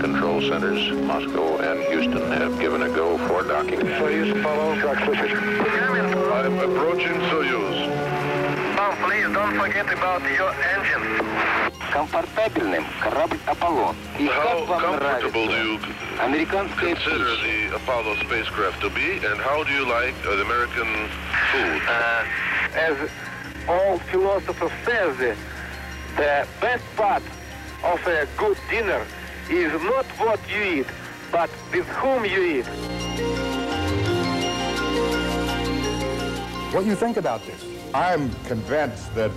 control centers, Moscow and Houston, have given a go for docking. Soyuz, follow, track switches. I'm approaching Soyuz. Tom, please don't forget about your engine. Комфортабельным корабль «Аполлон». И How как вам comfortable do you нравится американская consider пища? the Apollo spacecraft to be, and how do you like the American food? As all philosophers say, the best part of a good dinner is not what you eat, but with whom you eat. What do you think about this? I'm convinced that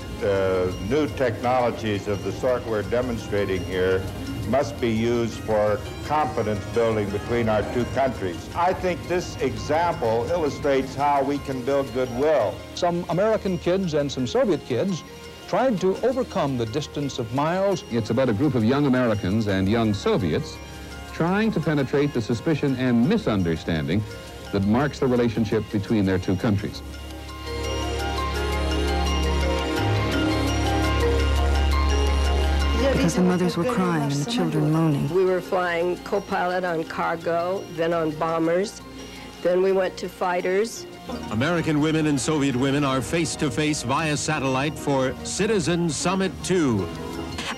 new technologies of the sort we're demonstrating here must be used for confidence building between our two countries. I think this example illustrates how we can build goodwill. Some American kids and some Soviet kids tried to overcome the distance of miles. It's about a group of young Americans and young Soviets trying to penetrate the suspicion and misunderstanding that marks the relationship between their two countries. Because the mothers were crying and the children moaning. We were flying co-pilot on cargo, then on bombers. Then we went to fighters. American women and Soviet women are face-to-face via satellite for Citizen Summit 2.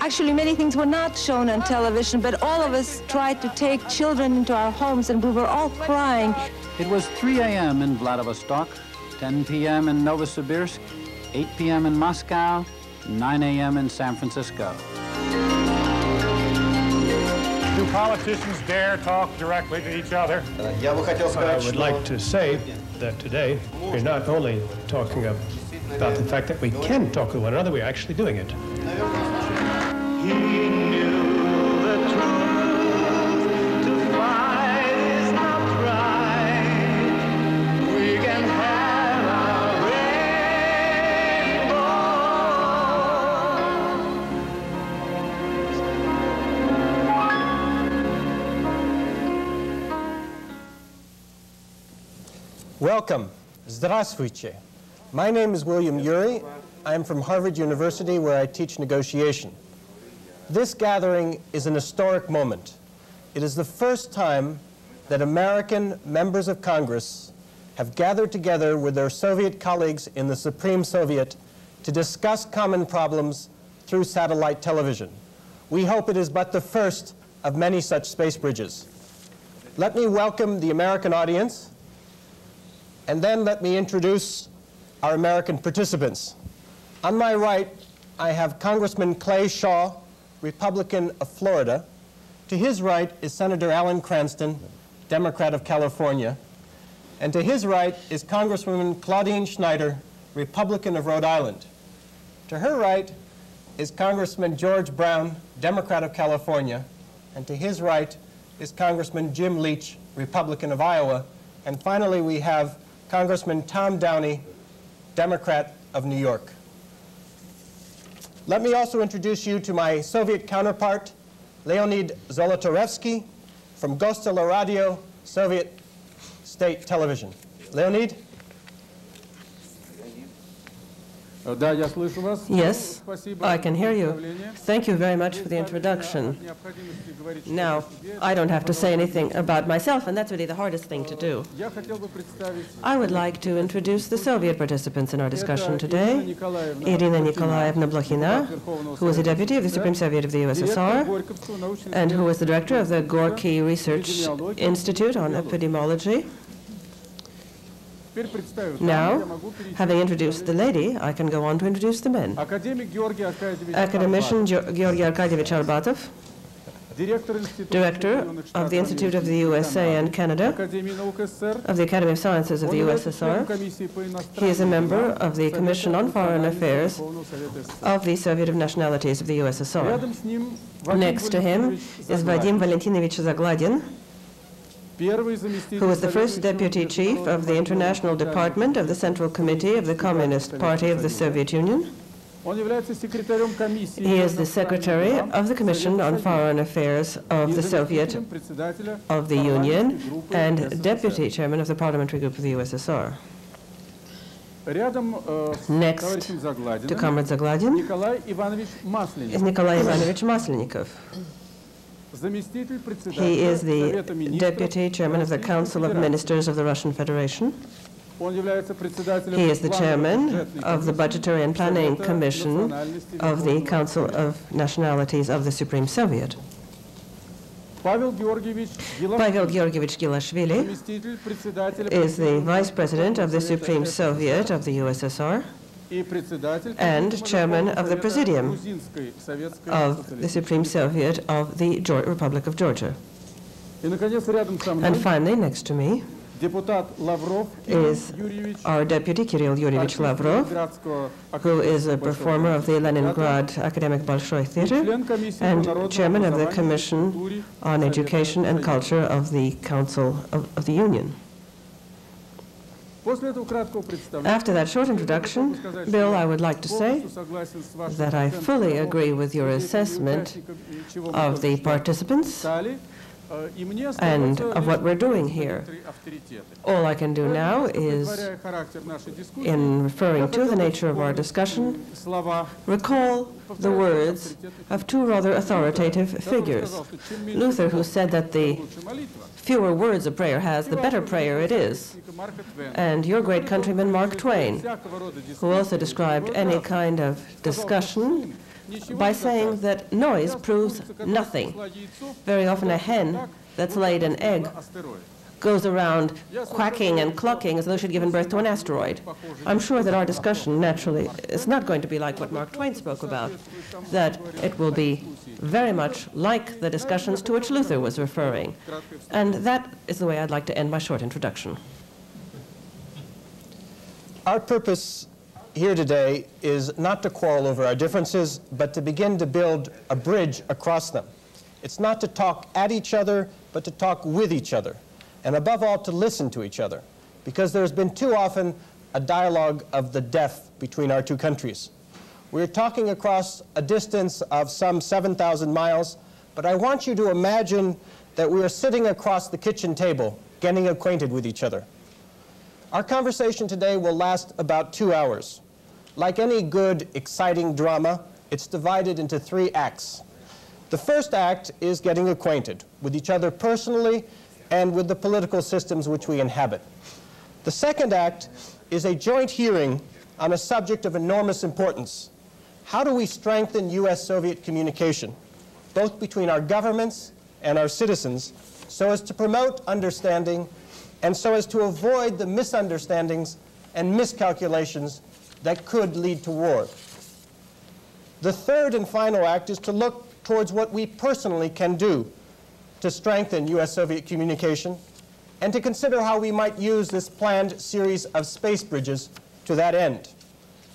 Actually, many things were not shown on television, but all of us tried to take children into our homes, and we were all crying. It was 3 a.m. in Vladivostok, 10 p.m. in Novosibirsk, 8 p.m. in Moscow, 9 a.m. in San Francisco. Do politicians dare talk directly to each other? I would like to say that today we're not only talking about the fact that we can talk to one another, we're actually doing it. He knew the truth, to fight is not right. We can have our Welcome. Здравствуйте. My name is William Ury. I'm from Harvard University, where I teach negotiation. This gathering is an historic moment. It is the first time that American members of Congress have gathered together with their Soviet colleagues in the Supreme Soviet to discuss common problems through satellite television. We hope it is but the first of many such space bridges. Let me welcome the American audience, and then let me introduce our American participants. On my right, I have Congressman Clay Shaw, Republican of Florida. To his right is Senator Alan Cranston, Democrat of California. And to his right is Congresswoman Claudine Schneider, Republican of Rhode Island. To her right is Congressman George Brown, Democrat of California. And to his right is Congressman Jim Leach, Republican of Iowa. And finally, we have Congressman Tom Downey, Democrat of New York. Let me also introduce you to my Soviet counterpart, Leonid Zolotarevsky, from Gosteleradio, Soviet state television. Leonid? Yes, I can hear you. Thank you very much for the introduction. Now, I don't have to say anything about myself, and that's really the hardest thing to do. I would like to introduce the Soviet participants in our discussion today. Irina Nikolaevna Blokhina, who is a deputy of the Supreme Soviet of the USSR, and who is the director of the Gorky Research Institute on Epidemiology. Now, having introduced the lady, I can go on to introduce the men. Academician Georgy Arbatov, Director of the Institute of the USA and Canada, of the Academy of Sciences of the USSR. He is a member of the Commission on Foreign Affairs of the Soviet of Nationalities of the USSR. Next to him is Vadim Valentinovich Zagladin, who was the first deputy chief of the International Department of the Central Committee of the Communist Party of the Soviet Union. He is the secretary of the Commission on Foreign Affairs of the Soviet of the Union and deputy chairman of the parliamentary group of the USSR. Next to Comrade Zagladin is Nikolai Ivanovich Maslenikov, He is the Deputy Chairman of the Council of Ministers of the Russian Federation. He is the Chairman of the Budgetary and Planning Commission of the Council of Nationalities of the Supreme Soviet. Pavel Georgievich Gilashvili is the Vice President of the Supreme Soviet of the USSR and Chairman of the Presidium of the Supreme Soviet of the Republic of Georgia. And finally, next to me, is our deputy, Kiril Yurievich Lavrov, who is a performer of the Leningrad Academic Bolshoi Theater and chairman of the Commission on Education and Culture of the Council of the Union. After that short introduction, Bill, I would like to say that I fully agree with your assessment of the participants and of what we're doing here. All I can do now is, in referring to the nature of our discussion, recall the words of two rather authoritative figures. Luther, who said that the fewer words a prayer has, the better prayer it is. And your great countryman, Mark Twain, who also described any kind of discussion by saying that noise proves nothing. Very often a hen that's laid an egg goes around quacking and clucking as though she'd given birth to an asteroid. I'm sure that our discussion, naturally, is not going to be like what Mark Twain spoke about, that it will be very much like the discussions to which Luther was referring. And that is the way I'd like to end my short introduction. Our purpose here today is not to quarrel over our differences, but to begin to build a bridge across them. It's not to talk at each other, but to talk with each other, and above all, to listen to each other, because there's been too often a dialogue of the deaf between our two countries. We're talking across a distance of some 7,000 miles, but I want you to imagine that we are sitting across the kitchen table, getting acquainted with each other. Our conversation today will last about 2 hours. Like any good, exciting drama, it's divided into 3 acts. The first act is getting acquainted with each other personally and with the political systems which we inhabit. The second act is a joint hearing on a subject of enormous importance. How do we strengthen US-Soviet communication, both between our governments and our citizens, so as to promote understanding and so as to avoid the misunderstandings and miscalculations that could lead to war? The third and final act is to look towards what we personally can do to strengthen US-Soviet communication and to consider how we might use this planned series of space bridges to that end.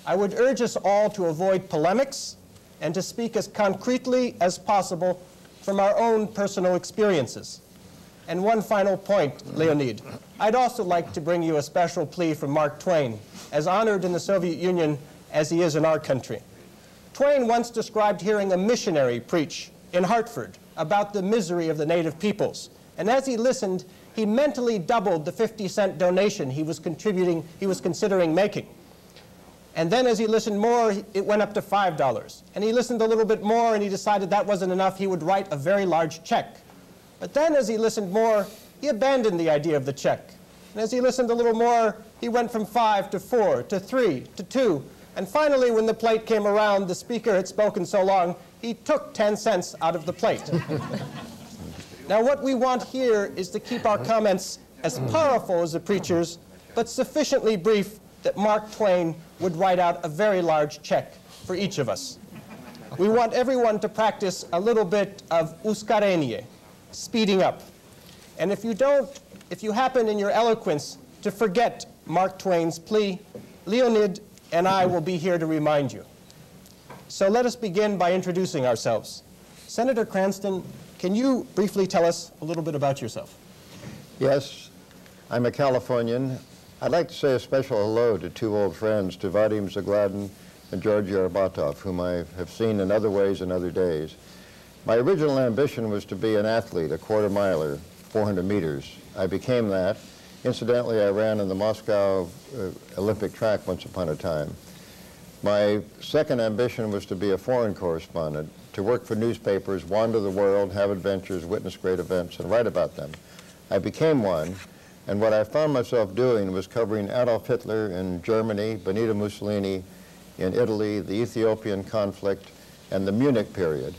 I would urge us all to avoid polemics and to speak as concretely as possible from our own personal experiences. And one final point, Leonid. I'd also like to bring you a special plea from Mark Twain, as honored in the Soviet Union as he is in our country. Twain once described hearing a missionary preach in Hartford about the misery of the native peoples. And as he listened, he mentally doubled the 50-cent donation he was considering making. And then as he listened more, it went up to $5. And he listened a little bit more, and he decided that wasn't enough. He would write a very large check. But then as he listened more, he abandoned the idea of the check. And as he listened a little more, he went from 5 to 4 to 3 to 2. And finally, when the plate came around, the speaker had spoken so long, he took 10 cents out of the plate. Now, what we want here is to keep our comments as powerful as the preacher's, but sufficiently brief that Mark Twain would write out a very large check for each of us. We want everyone to practice a little bit of uskarenie, speeding up. And if you happen in your eloquence to forget Mark Twain's plea, Leonid and I will be here to remind you. So let us begin by introducing ourselves. Senator Cranston, can you briefly tell us a little bit about yourself? Yes, I'm a Californian. I'd like to say a special hello to 2 old friends, to Vadim Zagladin and Georgy Arbatov, whom I have seen in other ways and other days. My original ambition was to be an athlete, a quarter-miler, 400 meters. I became that. Incidentally, I ran in the Moscow Olympic track once upon a time. My second ambition was to be a foreign correspondent, to work for newspapers, wander the world, have adventures, witness great events, and write about them. I became one, and what I found myself doing was covering Adolf Hitler in Germany, Benito Mussolini in Italy, the Ethiopian conflict, and the Munich period.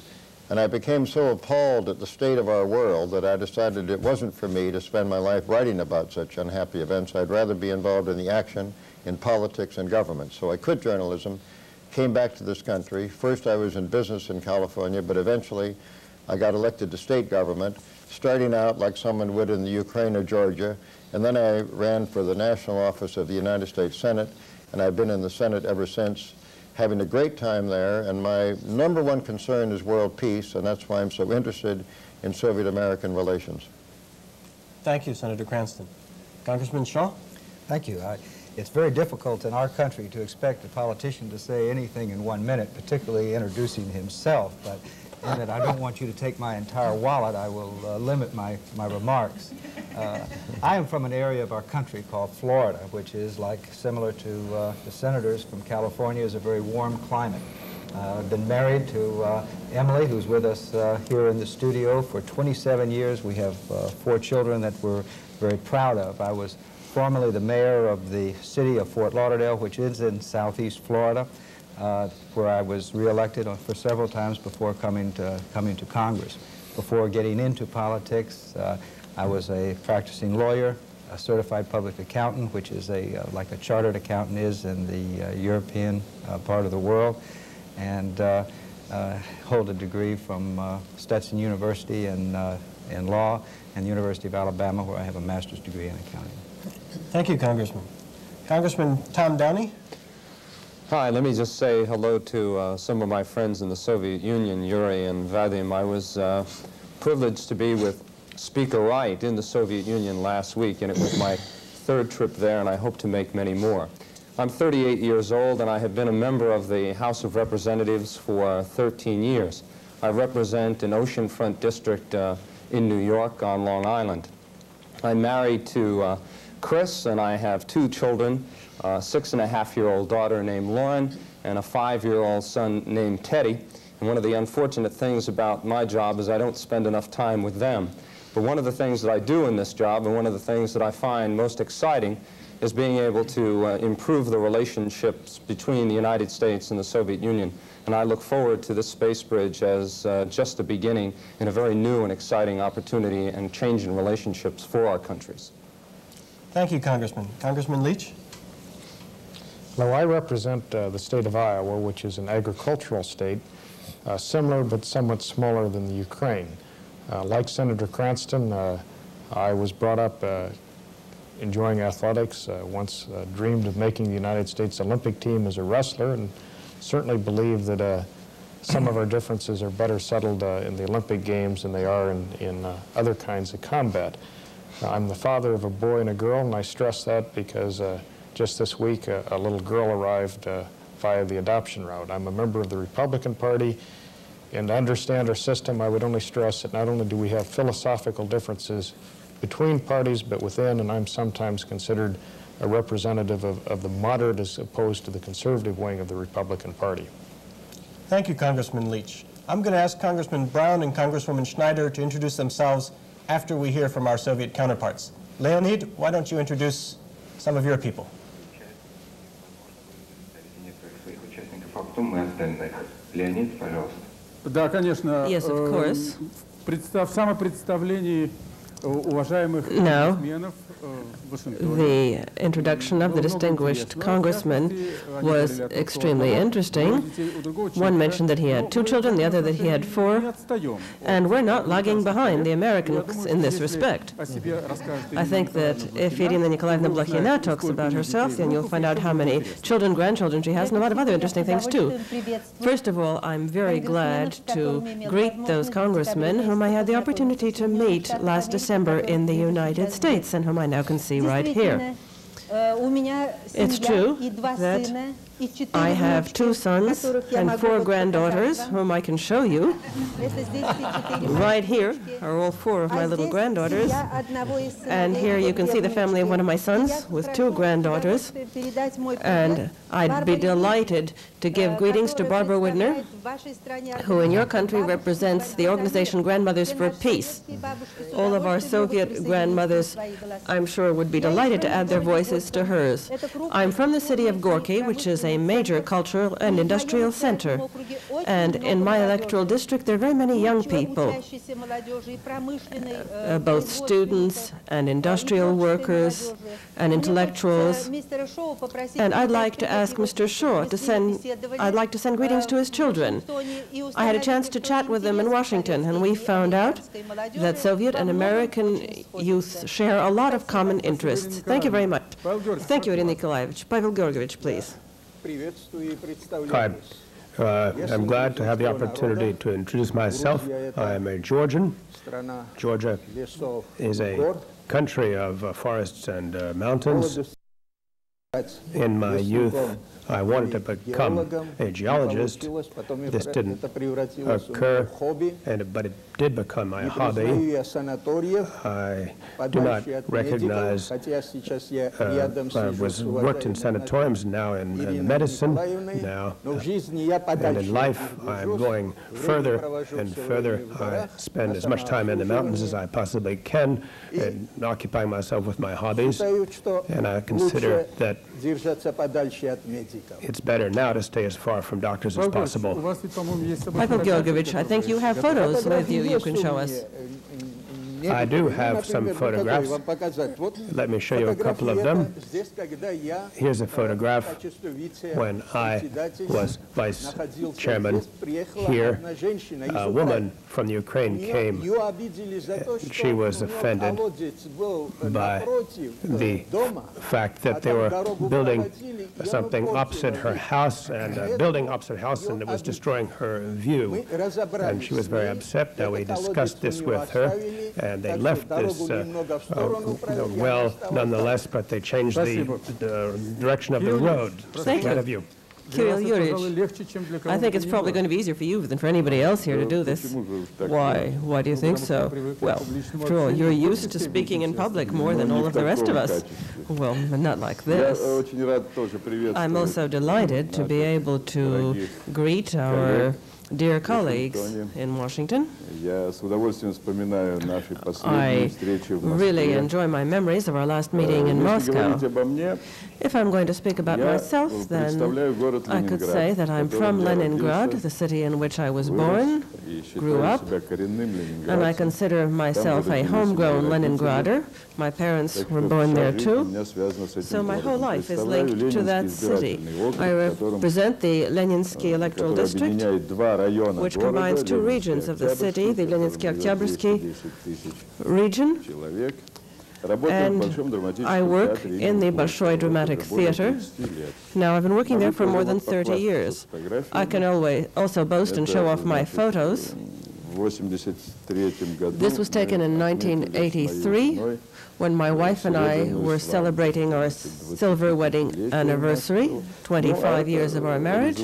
And I became so appalled at the state of our world that I decided it wasn't for me to spend my life writing about such unhappy events. I'd rather be involved in the action, in politics and government. So I quit journalism, came back to this country. First I was in business in California, but eventually I got elected to state government, starting out like someone would in the Ukraine or Georgia, and then I ran for the national office of the United States Senate, and I've been in the Senate ever since, having a great time there, and my number one concern is world peace, and that's why I'm so interested in Soviet-American relations. Thank you, Senator Cranston. Congressman Shaw? Thank you. It's very difficult in our country to expect a politician to say anything in 1 minute, particularly introducing himself, but in that I don't want you to take my entire wallet, I will limit my remarks. I am from an area of our country called Florida, which is similar to the senators from California, is a very warm climate. I've been married to Emily, who's with us here in the studio for 27 years. We have 4 children that we're very proud of. I was formerly the mayor of the city of Fort Lauderdale, which is in southeast Florida, where I was reelected for several times before coming to Congress. Before getting into politics, I was a practicing lawyer, a certified public accountant, which is like a chartered accountant is in the European part of the world, and hold a degree from Stetson University in law and the University of Alabama, where I have a master's degree in accounting. Thank you, Congressman. Congressman Tom Downey? Hi, let me just say hello to some of my friends in the Soviet Union, Ury and Vadim. I was privileged to be with Speaker Wright in the Soviet Union last week, and it was my 3rd trip there, and I hope to make many more. I'm 38 years old, and I have been a member of the House of Representatives for 13 years. I represent an oceanfront district in New York on Long Island. I'm married to Chris, and I have 2 children, a 6-and-a-half-year-old daughter named Lauren and a 5-year-old son named Teddy. And one of the unfortunate things about my job is I don't spend enough time with them. But one of the things that I do in this job, and one of the things that I find most exciting, is being able to improve the relationships between the United States and the Soviet Union. And I look forward to this space bridge as just the beginning in a very new and exciting opportunity and change in relationships for our countries. Thank you, Congressman. Congressman Leach? Well, I represent the state of Iowa, which is an agricultural state, similar but somewhat smaller than the Ukraine. Like Senator Cranston, I was brought up enjoying athletics, once dreamed of making the United States Olympic team as a wrestler, and certainly believe that some of our differences are better settled in the Olympic Games than they are in other kinds of combat. I'm the father of a boy and a girl, and I stress that because just this week a little girl arrived via the adoption route. I'm a member of the Republican Party, and to understand our system, I would only stress that not only do we have philosophical differences between parties, but within, and I'm sometimes considered a representative of the moderate as opposed to the conservative wing of the Republican Party. Thank you, Congressman Leach. I'm going to ask Congressman Brown and Congresswoman Schneider to introduce themselves after we hear from our Soviet counterparts. Leonid, why don't you introduce some of your people? Yes, of course. Now, the introduction of the distinguished congressman was extremely interesting. One mentioned that he had 2 children, the other that he had 4, and we're not lagging behind the Americans in this respect. I think that if Adina Blokhinova talks about herself, then you'll find out how many children, grandchildren she has, and a lot of other interesting things too. First of all, I'm very glad to greet those congressmen whom I had the opportunity to meet last December in the United States, and whom I now can see right here. It's true that I have 2 sons and 4 granddaughters, whom I can show you. Right here are all 4 of my little granddaughters. And here you can see the family of one of my sons with 2 granddaughters. And I'd be delighted to give greetings to Barbara Widner, who in your country represents the organization Grandmothers for Peace. All of our Soviet grandmothers, I'm sure, would be delighted to add their voices to hers. I'm from the city of Gorky, which is a major cultural and industrial center. And in my electoral district, there are very many young people, both students and industrial workers and intellectuals. And I'd like to ask Mr. Shaw to send greetings to his children. I had a chance to chat with them in Washington, and we found out that Soviet and American youth share a lot of common interests. Thank you very much. Thank you, Irina Nikolaevich. Pavel Georgievich, please. Hi. I'm glad to have the opportunity to introduce myself. I am a Georgian. Georgia is a country of forests and mountains. In my youth, I wanted to become a geologist. This didn't occur, but it did become my hobby. I do not recognize, I worked in sanatoriums, now in medicine now, and in life I'm going further and further. I spend as much time in the mountains as I possibly can and occupying myself with my hobbies, and I consider that it's better now to stay as far from doctors as possible. Pavel Georgievich, I think you have photos with you can show us. I do have some photographs. Let me show you a couple of them. Here's a photograph when I was vice chairman here. A woman from Ukraine came. She was offended by the fact that they were building something opposite her house, and building opposite her house, and it was destroying her view. And she was very upset. Now we discussed this with her, and they left this well nonetheless, but they changed the direction of the road. Thank you. Kiril Yurich, I think it's probably going to be easier for you than for anybody else here to do this. Why? Why do you think so? Well, after all, you're used to speaking in public more than all of the rest of us. Well, not like this. I'm also delighted to be able to greet our dear colleagues in Washington. I really enjoy my memories of our last meeting in Moscow. If I'm going to speak about myself, then I could say that I'm from Leningrad, the city in which I was born, grew up, and I consider myself a homegrown Leningrader. My parents were born there too, so my whole life is linked to that city. I represent the Leninsky electoral district, which combines 2 regions of the city, the Leninsky-Oktябrьsky region, and I work in the Bolshoi Dramatic Theater. Now, I've been working there for more than 30 years. I can also boast and show off my photos. This was taken in 1983, when my wife and I were celebrating our silver wedding anniversary, 25 years of our marriage.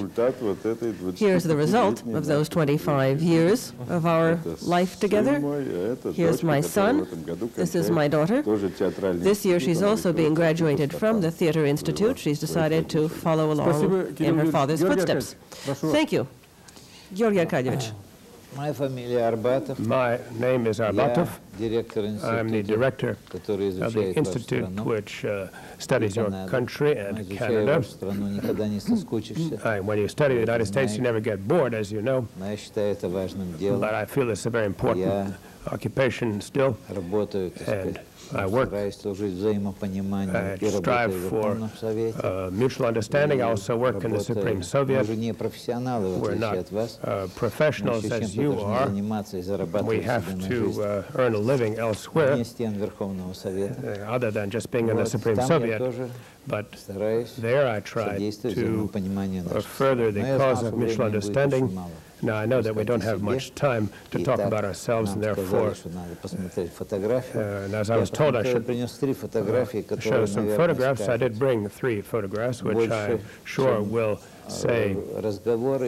Here's the result of those 25 years of our life together. Here's my son. This is my daughter. This year she's also being graduated from the Theater Institute. She's decided to follow along in her father's footsteps. Thank you. Georgy Arbatov. My name is Arbatov. I'm the director of the institute which studies your country and Canada. When you study the United States, you never get bored, as you know. But I feel it's a very important occupation still, and I work and strive for mutual understanding. I also work in the Supreme Soviet. We're not professionals as you are. We have to earn a living elsewhere, other than just being in the Supreme Soviet. But there I tried to further the cause of mutual understanding. Now, I know that we don't have much time to talk about ourselves, and therefore, and as I was told I should show some photographs, I did bring 3 photographs, which I'm sure will say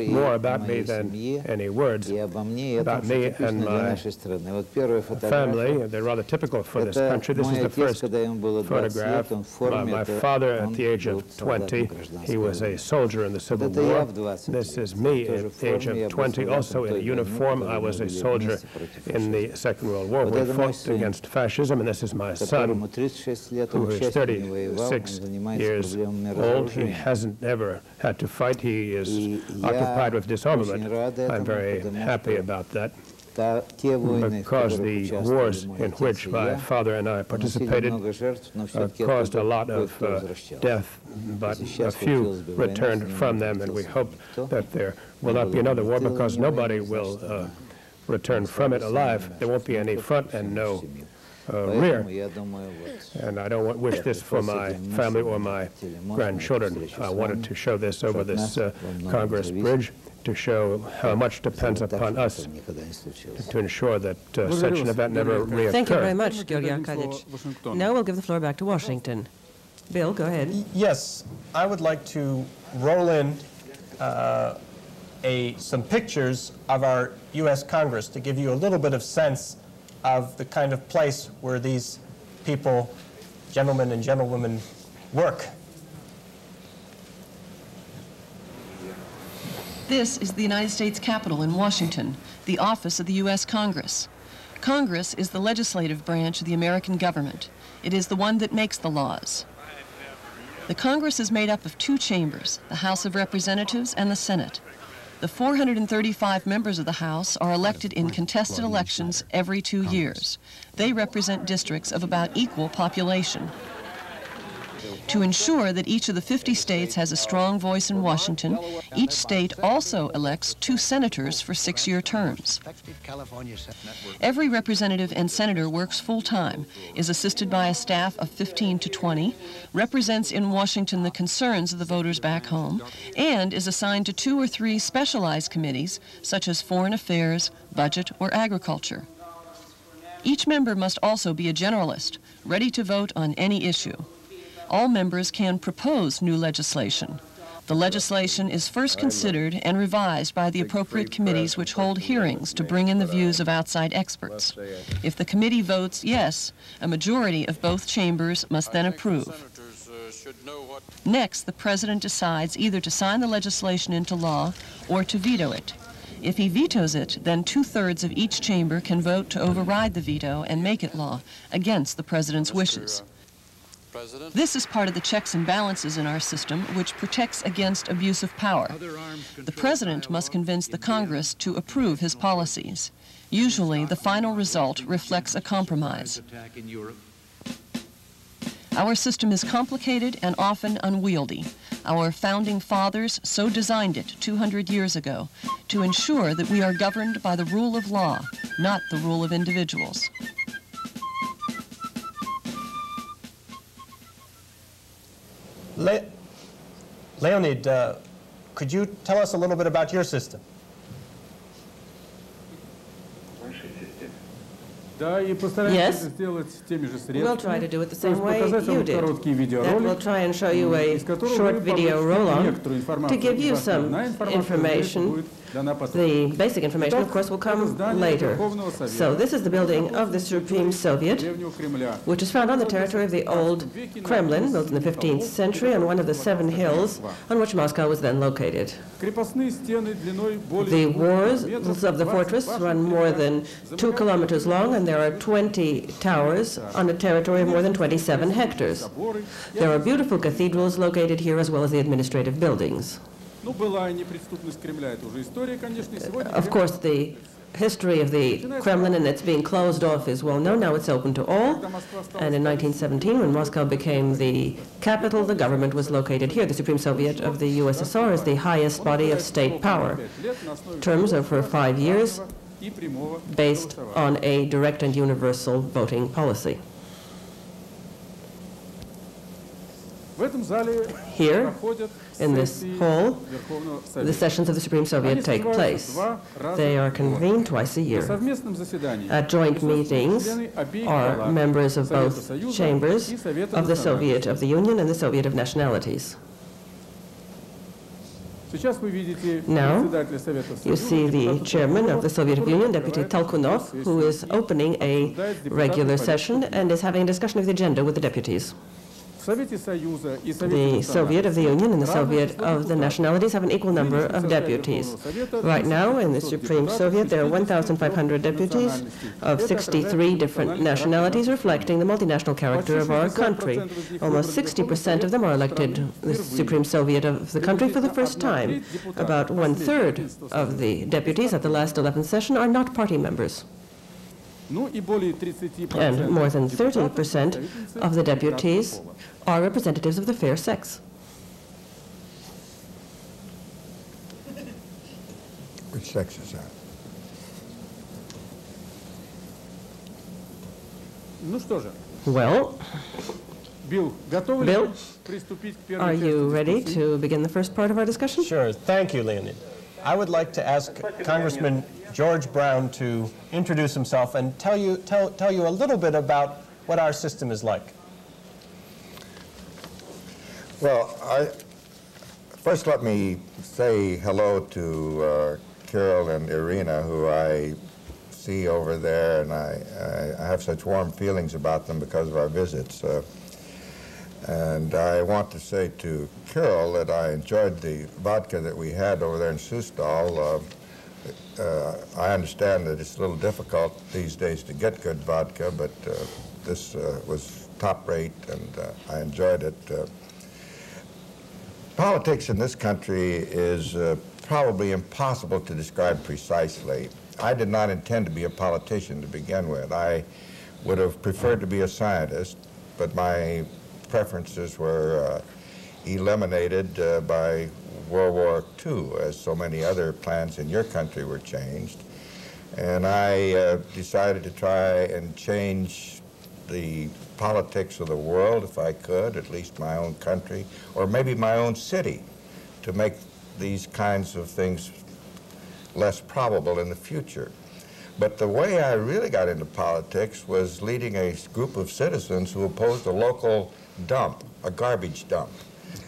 more about me than any words about me and my family. They're rather typical for this country. This is the first photograph. My father at the age of 20, he was a soldier in the Civil War. This is me at the age of 20, also in a uniform. I was a soldier in the Second World War. We fought against fascism, and this is my son, who is 36 years old. He hasn't ever had to fight. He is occupied with disarmament. I'm very happy about that, because the wars in which my father and I participated caused a lot of death, but a few returned from them, and we hope that there will not be another war, because nobody will return from it alive. There won't be any front and no rear, and I don't wish this for my family or my grandchildren. I wanted to show this over this CongressBridge to show how much depends upon us to ensure that such an event never reoccurs. Thank you very much, Georgy Arbatov. Now we'll give the floor back to Washington. Bill, go ahead. Yes, I would like to roll in some pictures of our U.S. Congress to give you a little bit of sense of the kind of place where these people, gentlemen and gentlewomen, work. This is the United States Capitol in Washington, the office of the U.S. Congress. Congress is the legislative branch of the American government. It is the one that makes the laws. The Congress is made up of 2 chambers, the House of Representatives and the Senate. The 435 members of the House are elected in contested elections every 2 years. They represent districts of about equal population. To ensure that each of the 50 states has a strong voice in Washington, each state also elects 2 senators for 6-year terms. Every representative and senator works full-time, is assisted by a staff of 15 to 20, represents in Washington the concerns of the voters back home, and is assigned to 2 or 3 specialized committees, such as foreign affairs, budget, or agriculture. Each member must also be a generalist, ready to vote on any issue. All members can propose new legislation. The legislation is first considered and revised by the appropriate committees, which hold hearings to bring in the views of outside experts. If the committee votes yes, a majority of both chambers must then approve. Next, the President decides either to sign the legislation into law or to veto it. If he vetoes it, then 2/3 of each chamber can vote to override the veto and make it law against the President's wishes. This is part of the checks and balances in our system, which protects against abuse of power. The President must convince the Congress to approve his policies. Usually, the final result reflects a compromise. Our system is complicated and often unwieldy. Our founding fathers so designed it 200 years ago to ensure that we are governed by the rule of law, not the rule of individuals. Leonid, could you tell us a little bit about your system? Yes, we'll try to do it the same way you did. That we'll try and show you a short video roll-on to give you some information. The basic information, of course, will come later. So this is the building of the Supreme Soviet, which is found on the territory of the old Kremlin, built in the 15th century on one of the 7 hills on which Moscow was then located. The walls of the fortress run more than 2 kilometers long, and there are 20 towers on a territory of more than 27 hectares. There are beautiful cathedrals located here, as well as the administrative buildings. Of course, the history of the Kremlin and its being closed off is well known. Now it's open to all. And in 1917, when Moscow became the capital, the government was located here. The Supreme Soviet of the USSR is the highest body of state power. Terms are for 5 years, based on a direct and universal voting policy. Here, in this hall, the sessions of the Supreme Soviet take place. They are convened twice a year. At joint meetings are members of both chambers of the Soviet of the Union and the Soviet of Nationalities. Now, you see the chairman of the Soviet Union, Deputy Talkunov, who is opening a regular session and is having a discussion of the agenda with the deputies. The Soviet of the Union and the Soviet of the Nationalities have an equal number of deputies. Right now, in the Supreme Soviet, there are 1,500 deputies of 63 different nationalities, reflecting the multinational character of our country. Almost 60% of them are elected the Supreme Soviet of the country for the first time. About 1/3 of the deputies at the last 11th session are not party members. And more than 30% of the deputies are representatives of the fair sex. Which sex is that? Well, Bill, are you ready to begin the first part of our discussion? Sure. Thank you, Leonid. I would like to ask Congressman George Brown to introduce himself and tell you a little bit about what our system is like. Well, first let me say hello to Kiril and Irina, who I see over there, and I have such warm feelings about them because of our visits. And I want to say to Kiril that I enjoyed the vodka that we had over there in Sustal. I understand that it's a little difficult these days to get good vodka, but this was top rate, and I enjoyed it. Politics in this country is probably impossible to describe precisely. I did not intend to be a politician to begin with. I would have preferred to be a scientist, but my preferences were eliminated by World War II, as so many other plans in your country were changed. And I decided to try and change the politics of the world, if I could, at least my own country, or maybe my own city, to make these kinds of things less probable in the future. But the way I really got into politics was leading a group of citizens who opposed a local dump, a garbage dump.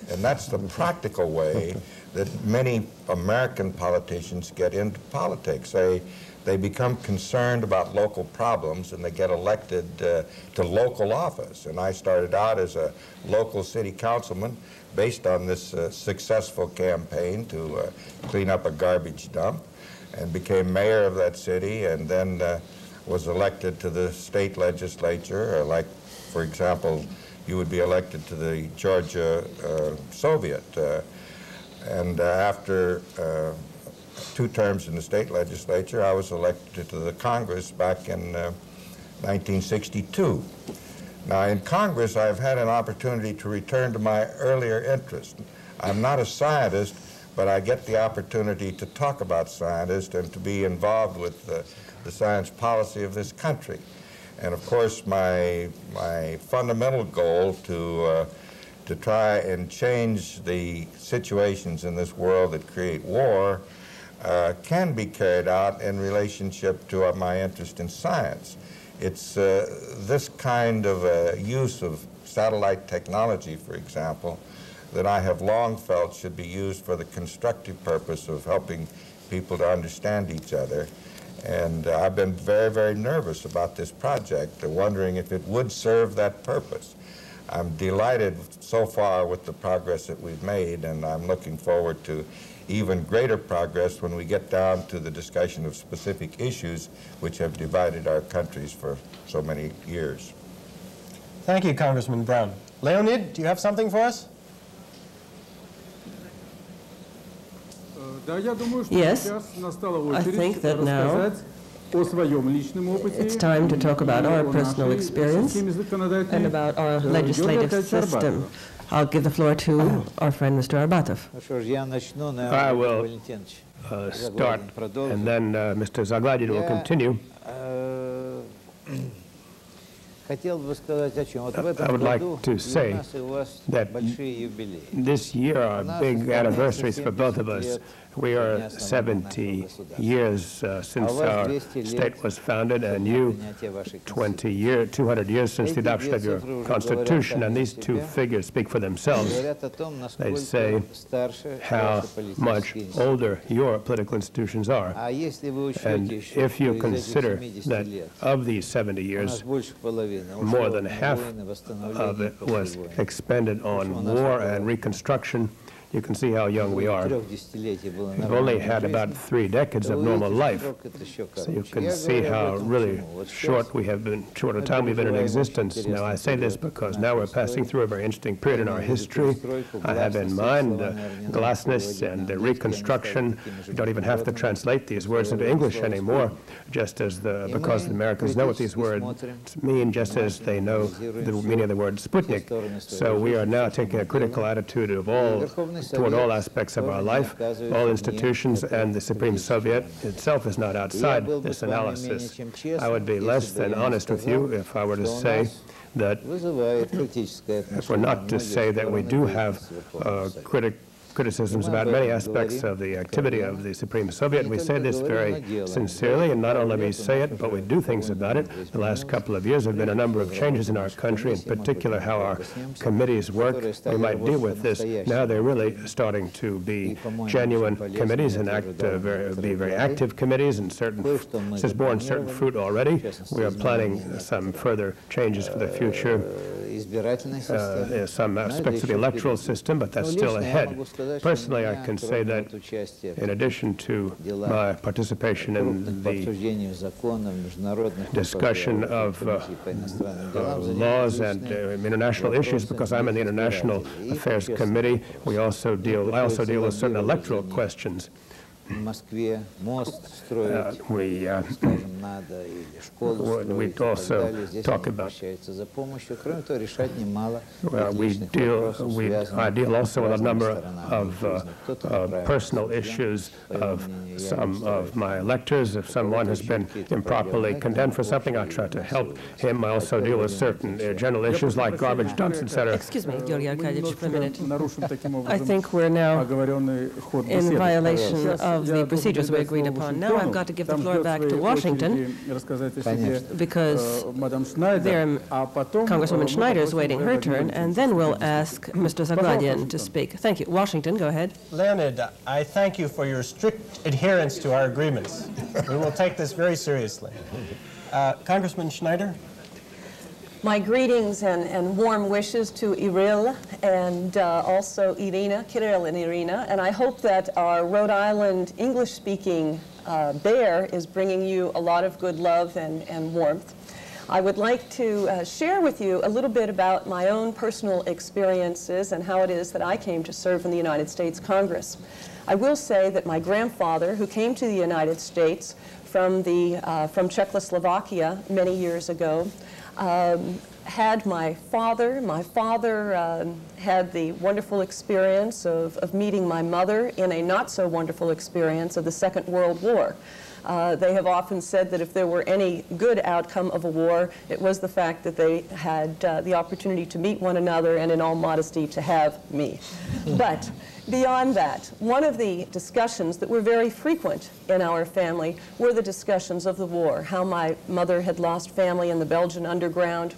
And that's the practical way that many American politicians get into politics. They become concerned about local problems and they get elected to local office. And I started out as a local city councilman based on this successful campaign to clean up a garbage dump, and became mayor of that city, and then was elected to the state legislature, like, for example, you would be elected to the Georgia Soviet. And after 2 terms in the state legislature, I was elected to the Congress back in 1962. Now, in Congress, I've had an opportunity to return to my earlier interest. I'm not a scientist, but I get the opportunity to talk about scientists and to be involved with the science policy of this country. And of course, my fundamental goal to try and change the situations in this world that create war can be carried out in relationship to my interest in science. It's this kind of use of satellite technology, for example, that I have long felt should be used for the constructive purpose of helping people to understand each other. And I've been very, very nervous about this project, wondering if it would serve that purpose. I'm delighted so far with the progress that we've made, and I'm looking forward to even greater progress when we get down to the discussion of specific issues which have divided our countries for so many years. Thank you, Congressman Brown. Leonid, do you have something for us? Yes, I think that now it's time to talk about our personal experience and about our legislative system. I'll give the floor to our friend, Mr. Arbatov. I will start, and then Mr. Zagladin will continue. I would like to say that this year are big anniversaries for both of us. We are 70 years since our state was founded, and you 200 years since the adoption of your Constitution, and these two figures speak for themselves. They say how much older your political institutions are. And if you consider that of these 70 years, more than half of it was expended on war and reconstruction, you can see how young we are. We've only had about 3 decades of normal life. So you can see how really short a time we've been in existence. Now, I say this because now we're passing through a very interesting period in our history. I have in mind glasnost and reconstruction. You don't even have to translate these words into English anymore, just as because the Americans know what these words mean, just as they know the meaning of the word Sputnik. So we are now taking a critical attitude toward all aspects of our life, all institutions, and the Supreme Soviet itself is not outside this analysis. I would be less than honest with you if I were to say that, if we're not to say that we do have criticisms about many aspects of the activity of the Supreme Soviet. We say this very sincerely, and not only we say it, but we do things about it. The last couple of years have been a number of changes in our country, in particular how our committees work. We might deal with this. Now they're really starting to be genuine committees and be very active committees, and this has borne certain fruit already. We are planning some further changes for the future. Some aspects of the electoral system, but that's still ahead. Personally, I can say that in addition to my participation in the discussion of laws and international issues, because I'm in the International Affairs Committee, I also deal with certain electoral questions. We also talk about, I deal also with a number of personal issues of some of my electors. If someone has been improperly condemned for something, I try to help him. I also deal with certain general issues like garbage dumps, etc. Excuse me, Georgy Arbatov, for a minute. I think we're now in violation of the procedures we agreed upon. Now I've got to give the floor back to Washington because Congresswoman Schneider is waiting her turn, and then we'll ask Mr. Zagladin to speak. Thank you. Washington, go ahead. Leonid, I thank you for your strict adherence to our agreements. We will take this very seriously. Congressman Schneider? My greetings and warm wishes to Kiril and also Irina, Kiril and Irina, and I hope that our Rhode Island English-speaking bear is bringing you a lot of good love and warmth. I would like to share with you a little bit about my own personal experiences and how it is that I came to serve in the United States Congress. I will say that my grandfather, who came to the United States from Czechoslovakia many years ago, had my father. My father had the wonderful experience of meeting my mother in a not-so-wonderful experience of the Second World War. They have often said that if there were any good outcome of a war, it was the fact that they had the opportunity to meet one another and, in all modesty, to have me. But beyond that, one of the discussions that were very frequent in our family were the discussions of the war, how my mother had lost family in the Belgian underground,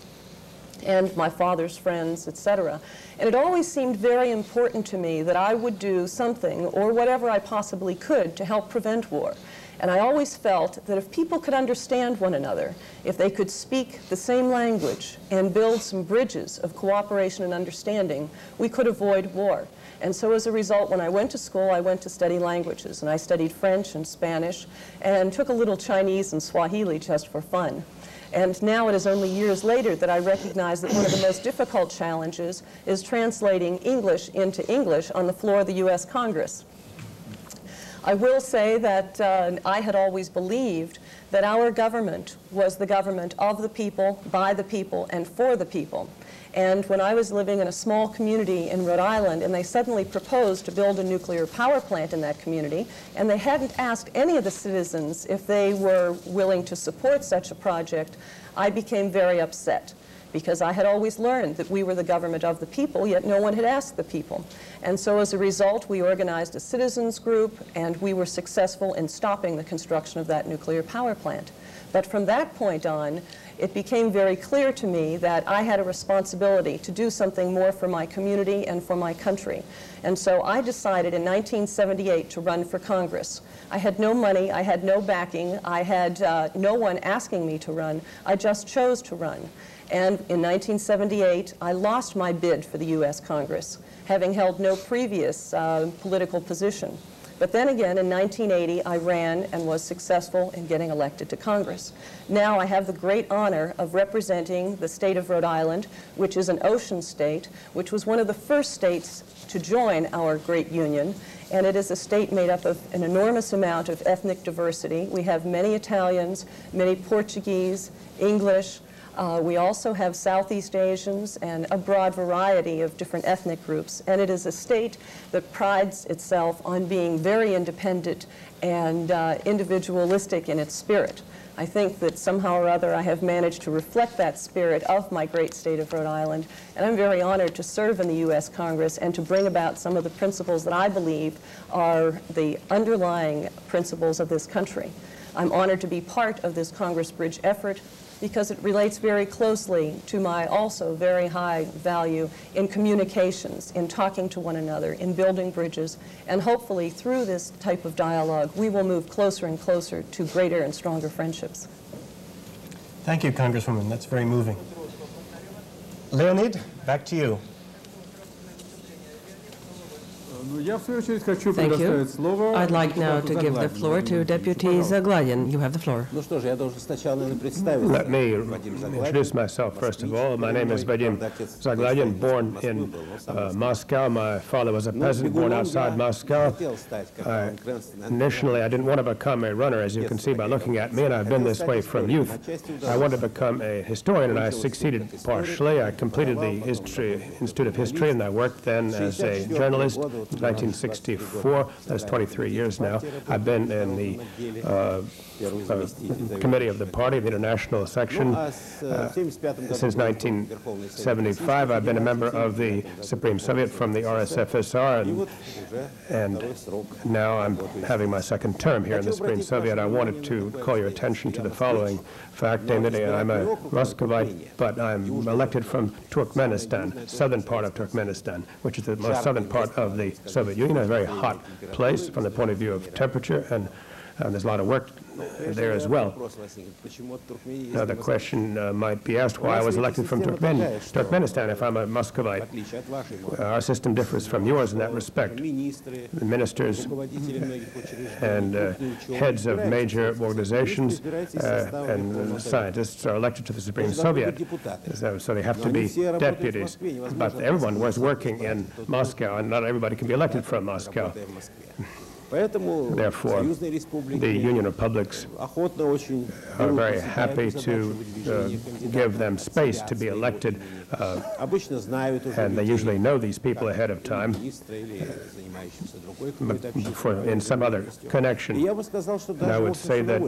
and my father's friends, etc. And it always seemed very important to me that I would do something, or whatever I possibly could, to help prevent war. And I always felt that if people could understand one another, if they could speak the same language and build some bridges of cooperation and understanding, we could avoid war. And so as a result, when I went to school, I went to study languages, and I studied French and Spanish, and took a little Chinese and Swahili just for fun. And now it is only years later that I recognize that one of the most difficult challenges is translating English into English on the floor of the U.S. Congress. I will say that I had always believed that our government was the government of the people, by the people, and for the people. And when I was living in a small community in Rhode Island, and they suddenly proposed to build a nuclear power plant in that community, and they hadn't asked any of the citizens if they were willing to support such a project, I became very upset, because I had always learned that we were the government of the people, yet no one had asked the people. And so as a result, we organized a citizens group, and we were successful in stopping the construction of that nuclear power plant. But from that point on, it became very clear to me that I had a responsibility to do something more for my community and for my country. And so I decided in 1978 to run for Congress. I had no money, I had no backing, I had no one asking me to run. I just chose to run. And in 1978, I lost my bid for the U.S. Congress, having held no previous political position. But then again, in 1980, I ran and was successful in getting elected to Congress. Now I have the great honor of representing the state of Rhode Island, which is an ocean state, which was one of the first states to join our great union. And it is a state made up of an enormous amount of ethnic diversity. We have many Italians, many Portuguese, English. We also have Southeast Asians and a broad variety of different ethnic groups. And it is a state that prides itself on being very independent and individualistic in its spirit. I think that somehow or other I have managed to reflect that spirit of my great state of Rhode Island. And I'm very honored to serve in the U.S. Congress and to bring about some of the principles that I believe are the underlying principles of this country. I'm honored to be part of this CongressBridge effort, because it relates very closely to my also very high value in communications, in talking to one another, in building bridges, and hopefully through this type of dialogue we will move closer and closer to greater and stronger friendships. Thank you, Congresswoman. That's very moving. Leonid, back to you. Thank you. I'd like now to give the floor to Deputy Zagladin. You have the floor. Let me introduce myself first of all. My name is Vadim Zagladin, born in Moscow. My father was a peasant born outside Moscow. Initially, I didn't want to become a runner, as you can see by looking at me, and I've been this way from youth. I wanted to become a historian, and I succeeded partially. I completed the Institute of History, and I worked then as a journalist. 1964, that's 23 years now. I've been in the committee of the party, the international section, since 1975. I've been a member of the Supreme Soviet from the RSFSR, and now I'm having my second term here in the Supreme Soviet. I wanted to call your attention to the following fact, namely, I'm a Muscovite, but I'm elected from Turkmenistan, southern part of Turkmenistan, which is the most southern part of the Soviet Union, a very hot place from the point of view of temperature, and there's a lot of work there as well. Now the question might be asked why I was elected from Turkmenistan if I'm a Muscovite. Our system differs from yours in that respect. The ministers and heads of major organizations and scientists are elected to the Supreme Soviet, so they have to be deputies. But everyone was working in Moscow, and not everybody can be elected from Moscow. Therefore, the Union Republics are very happy to give them space to be elected, and they usually know these people ahead of time in some other connection. And I would say that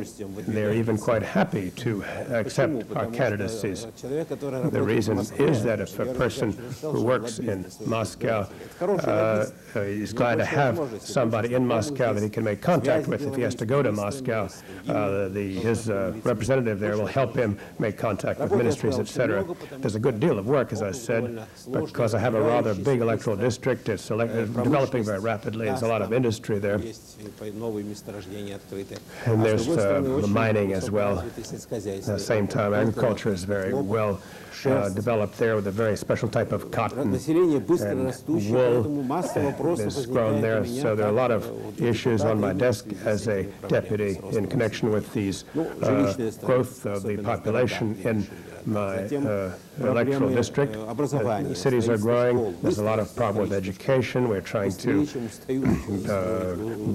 they're even quite happy to accept our candidacies. The reason is that if a person who works in Moscow is glad to have somebody in Moscow that he can make contact with if he has to go to Moscow, his representative there will help him make contact with ministries, etc. There's a good deal of work, as I said, because I have a rather big electoral district. It's developing very rapidly. There's a lot of industry there. And there's the mining as well. At the same time, agriculture is very well developed there with a very special type of cotton, and wool is grown there. So there are a lot of issues on my desk as a deputy in connection with these growth of the population in my electoral district. The cities are growing. There's a lot of problem with education. We're trying to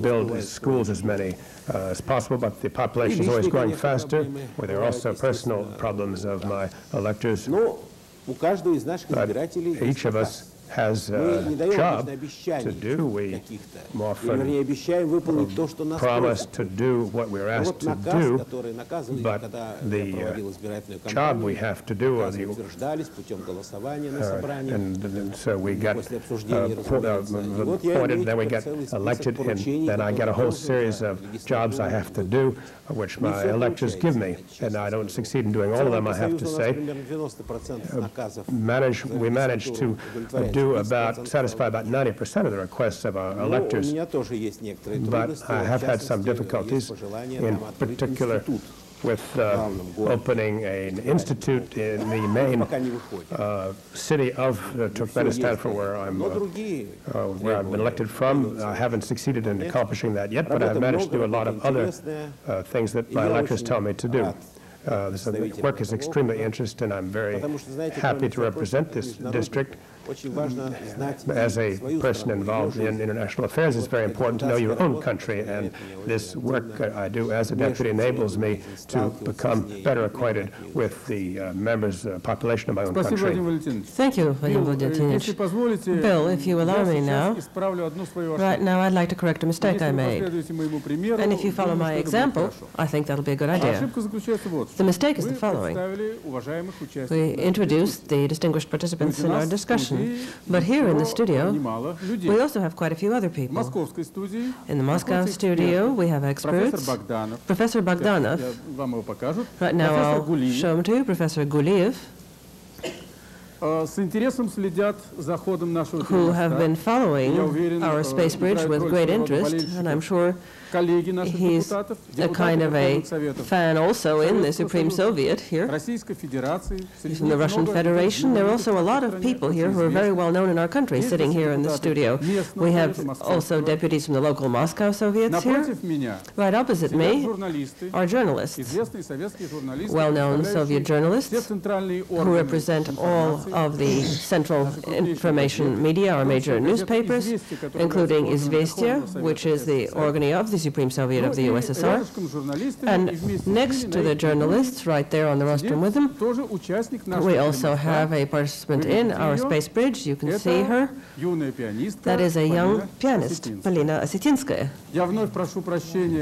build schools as many as possible, but the population is always growing faster, where there are also personal problems of my electors. But each of us has a job to do. We often promise to do what we're asked to do, but the job we have to do, and so we get appointed, then we get elected, and then I get a whole series of jobs I have to do, which my electors give me, and I don't succeed in doing all of them, I have to say. We manage to satisfy about 90% of the requests of our electors, but I have had some difficulties, in particular with opening an institute in the main city of Turkmenistan, for where I've been elected from. I haven't succeeded in accomplishing that yet, but I've managed to do a lot of other things that my electors tell me to do. The work is extremely interesting, and I'm very happy to represent this district. As a person involved in international affairs, it's very important to know your own country, and this work I do as a deputy enables me to become better acquainted with the population of my own country. Thank you, Vadim Vladimirovich. Bill, if you allow me now, right now I'd like to correct a mistake I made. And if you follow my example, I think that'll be a good idea. The mistake is the following. We introduced the distinguished participants in our discussion. But here in the studio, we also have quite a few other people. In the Moscow studio, we have experts. Professor Bogdanov. Right now, I'll show him to you. Professor Guliev, who have been following our Spacebridge with great interest, and I'm sure he's a kind of a fan also in the Supreme Soviet here. He's from the Russian Federation. There are also a lot of people here who are very well known in our country sitting here in the studio. We have also deputies from the local Moscow Soviets here. Right opposite me are journalists, well-known Soviet journalists who represent all of the central information media, our major newspapers, including Izvestia, which is the organ of the Supreme Soviet of the USSR. And next to the journalists, right there on the rostrum with them, we also have a participant in our Spacebridge. You can see her. That is a young pianist, Polina Osetinskaya.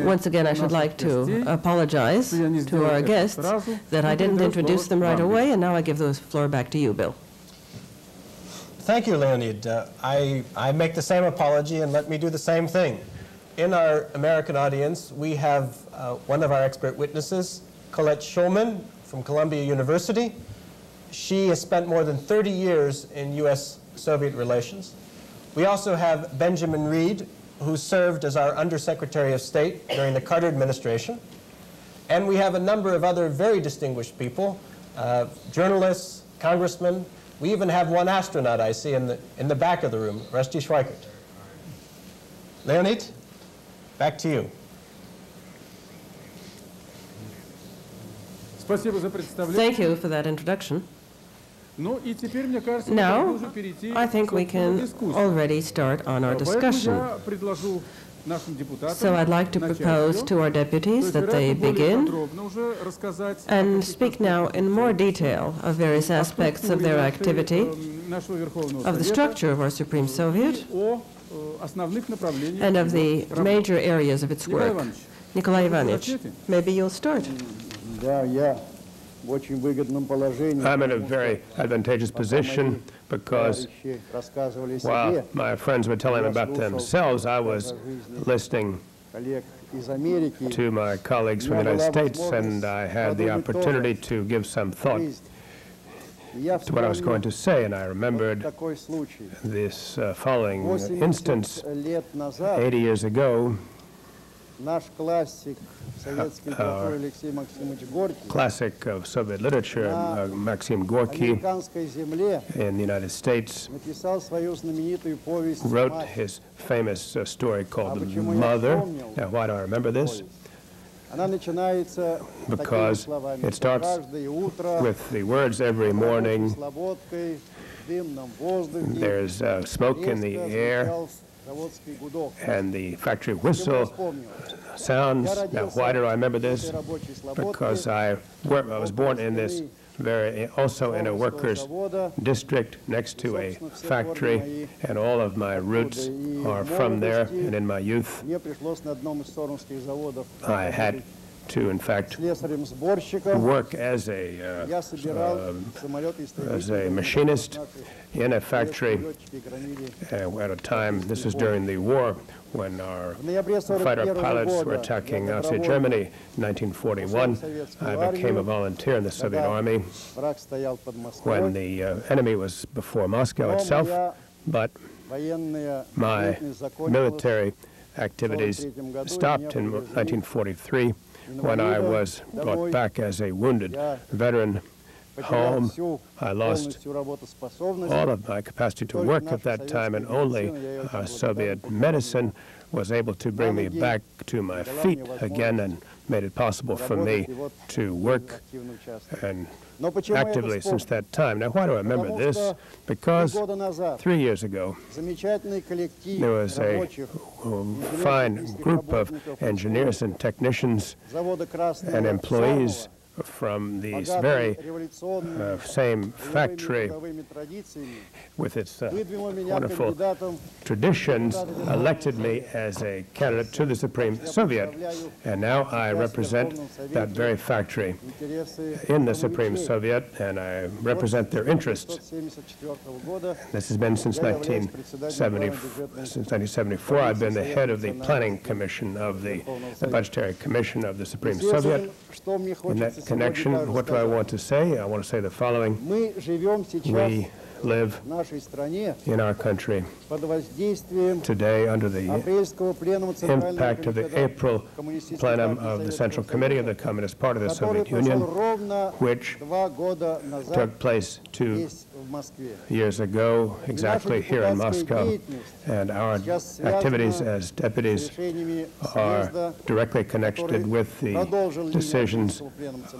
Once again, I should like to apologize to our guests that I didn't introduce them right away, and now I give the floor back to you, Bill. Thank you, Leonid. I make the same apology, and let me do the same thing. In our American audience, we have one of our expert witnesses, Colette Schulman from Columbia University. She has spent more than 30 years in U.S.-Soviet relations. We also have Benjamin Reed, who served as our Undersecretary of State during the Carter administration. And we have a number of other very distinguished people, journalists, congressmen. We even have one astronaut I see in the back of the room, Rusty Schweikert. Leonid, back to you. Thank you for that introduction. Now, I think we can already start on our discussion. So I'd like to propose to our deputies that they begin and speak now in more detail of various aspects of their activity, of the structure of our Supreme Soviet, and of the major areas of its work. Nikolai Ivanovich, maybe you'll start. I'm in a very advantageous position because while my friends were telling about themselves, I was listening to my colleagues from the United States, and I had the opportunity to give some thought to what I was going to say, and I remembered this following instance. 80 years ago, classic of Soviet literature, Maxim Gorky, in the United States, wrote his famous story called The Mother. Now, why do I remember this? Because it starts with the words, every morning there's smoke in the air, and the factory whistle sounds. Now, why do I remember this? Because I was born in this also in a workers' district next to a factory, and all of my roots are from there. And in my youth, I had to, in fact, work as a machinist in a factory at a time, this is during the war, when our fighter pilots were attacking Nazi Germany in 1941. I became a volunteer in the Soviet Army when the enemy was before Moscow itself, but my military activities stopped in 1943 when I was brought back as a wounded veteran home. I lost all of my capacity to work at that time, and only Soviet medicine was able to bring me back to my feet again and made it possible for me to work and actively since that time. Now, why do I remember this? Because 3 years ago, there was a fine group of engineers and technicians and employees from the very same factory with its wonderful traditions elected me as a candidate to the Supreme Soviet. And now I represent that very factory in the Supreme Soviet, and I represent their interests. This has been since 1974. I've been the head of the Planning Commission of the Budgetary Commission of the Supreme Soviet. In that connection, what do I want to say? I want to say the following. We live in our country today under the impact of the April plenum of the Central Committee of the Communist Party of the Soviet Union, which took place 2 years ago, exactly here in Moscow. And our activities as deputies are directly connected with the decisions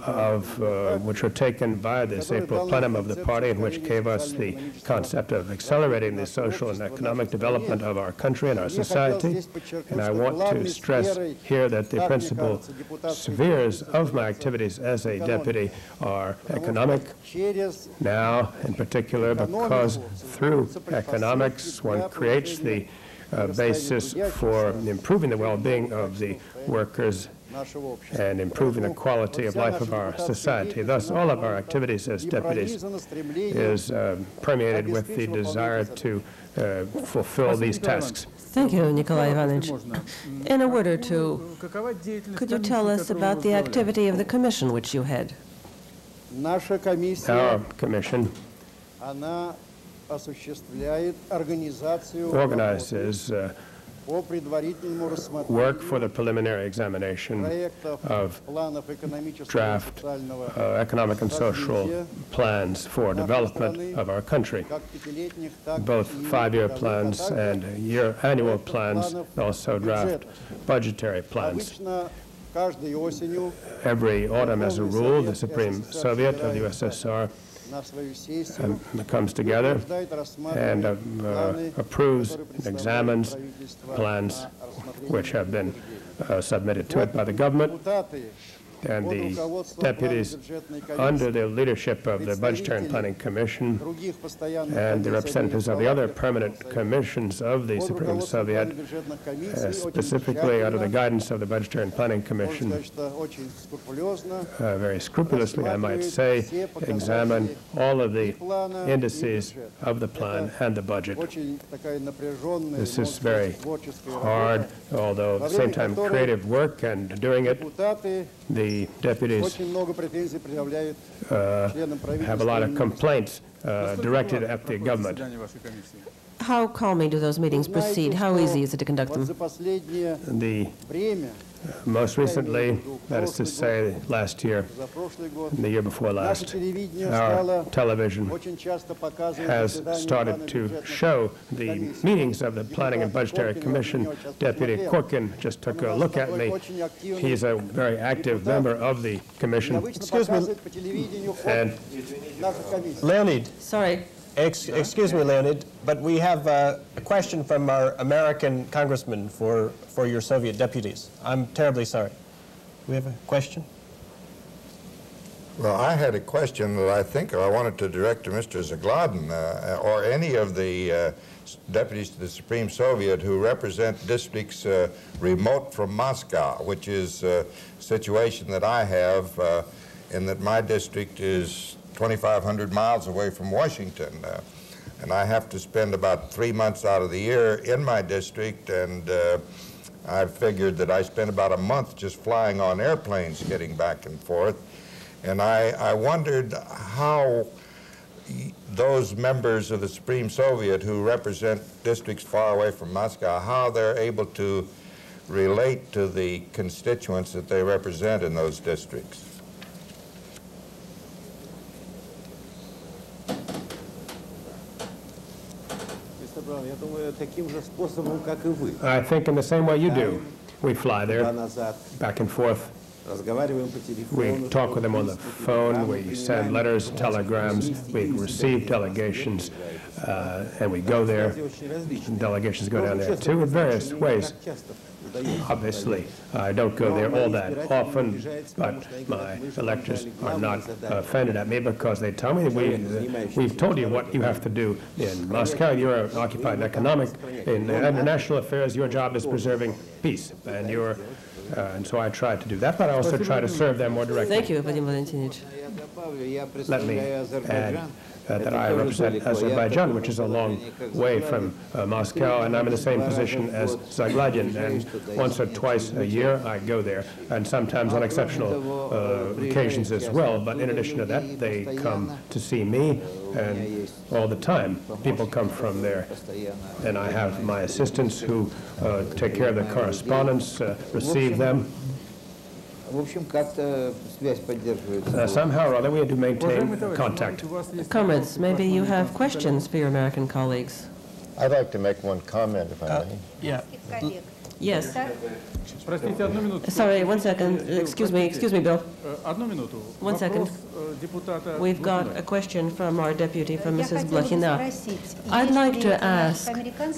of which were taken by this April plenum of the party, and which gave us the concept of accelerating the social and economic development of our country and our society. And I want to stress here that the principal spheres of my activities as a deputy are economic, now in particular because through economics one creates the basis for improving the well-being of the workers and improving the quality of life of our society. Thus, all of our activities as deputies is permeated with the desire to fulfill these tasks. Thank you, Nikolai Ivanovich. In a word or two, could you tell us about the activity of the commission which you head? Our commission organizes work for the preliminary examination of draft economic and social plans for development of our country, both 5-year plans and annual plans, also draft budgetary plans. Every autumn, as a rule, the Supreme Soviet of the USSR comes together and approves and examines plans which have been submitted to it by the government. And the deputies, under the leadership of the Budgetary and Planning Commission and the representatives of the other permanent commissions of the Supreme Soviet, specifically under the guidance of the Budgetary and Planning Commission, very scrupulously, I might say, examine all of the indices of the plan and the budget. This is very hard, although at the same time creative work, and during it, the deputies have a lot of complaints directed at the government. How calmly do those meetings proceed? How easy is it to conduct them? Most recently, that is to say last year, and the year before last, our television has started to show the meetings of the Planning and Budgetary Commission. Deputy Korkin just took a look at me. He's a very active member of the commission. Excuse me. And Leonid. Sorry. Excuse me, Leonid, but we have a question from our American congressman for your Soviet deputies. I'm terribly sorry. We have a question? Well, I had a question that I think I wanted to direct to Mr. Zagladin or any of the deputies to the Supreme Soviet who represent districts remote from Moscow, which is a situation that I have in that my district is 2,500 miles away from Washington. And I have to spend about 3 months out of the year in my district, and I figured that I spend about a month just flying on airplanes getting back and forth. And I wondered how those members of the Supreme Soviet who represent districts far away from Moscow, how they're able to relate to the constituents that they represent in those districts. I think in the same way you do. We fly there, back and forth. We talk with them on the phone, we send letters, telegrams, we receive delegations, and we go there. Delegations go down there too in various ways. Obviously, I don't go there all that often, but my electors are not offended at me because they tell me we've told you what you have to do in Moscow. You're occupied in economic, in international affairs. Your job is preserving peace, and so I try to do that, but I also try to serve them more directly. Thank you, Vadim Valentinovich. Let me add that I represent Azerbaijan, which is a long way from Moscow, and I'm in the same position as Zagladin, and once or twice a year I go there, and sometimes on exceptional occasions as well, but in addition to that, they come to see me, and all the time people come from there, and I have my assistants who take care of the correspondence, receive them. Somehow or other, we had to maintain contact. Comrades, maybe you have questions for your American colleagues. I'd like to make one comment, if I may. Yeah. Yes. Sorry, 1 second. Excuse me, Bill. 1 second. We've got a question from our deputy, from Mrs. Blokhina. I'd like to ask